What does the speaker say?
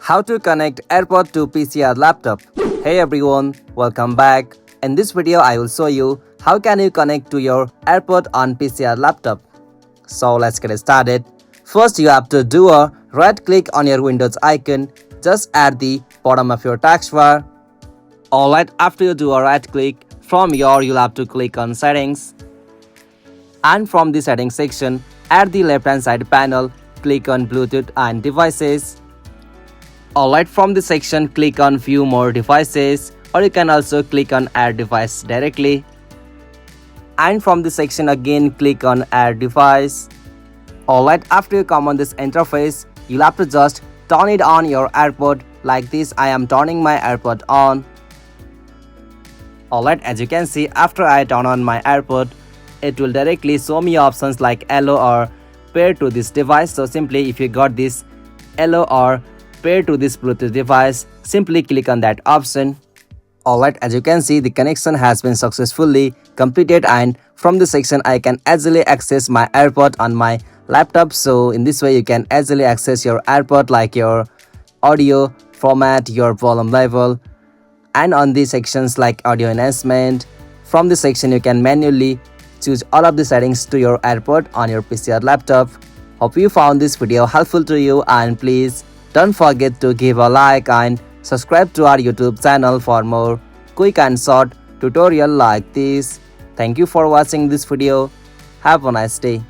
How to connect AirPod to PC or laptop. Hey everyone, welcome back. In this video, I will show you how can you connect to your AirPod on PC or laptop. So let's get started. First, you have to do a right click on your Windows icon just at the bottom of your taskbar. Alright, after you do a right click, from here you'll have to click on settings. And from the settings section, at the left hand side panel, click on Bluetooth and devices. Alright, from this section, click on few more devices, or you can also click on add device directly. And from this section again, click on add device. Alright, after you come on this interface, you'll have to just turn it on your AirPod like this. I am turning my AirPod on. Alright, as you can see, after I turn on my AirPod, it will directly show me options like allow or pair to this device. So simply, if you got this allow or pair to this Bluetooth device, simply click on that option. Alright, as you can see, the connection has been successfully completed, and from this section I can easily access my AirPod on my laptop. So in this way you can easily access your AirPod like your audio format, your volume level, and on these sections like audio enhancement. From this section you can manually choose all of the settings to your AirPod on your PC or laptop. Hope you found this video helpful to you, and please don't forget to give a like and subscribe to our YouTube channel for more quick and short tutorial like this. Thank you for watching this video. Have a nice day.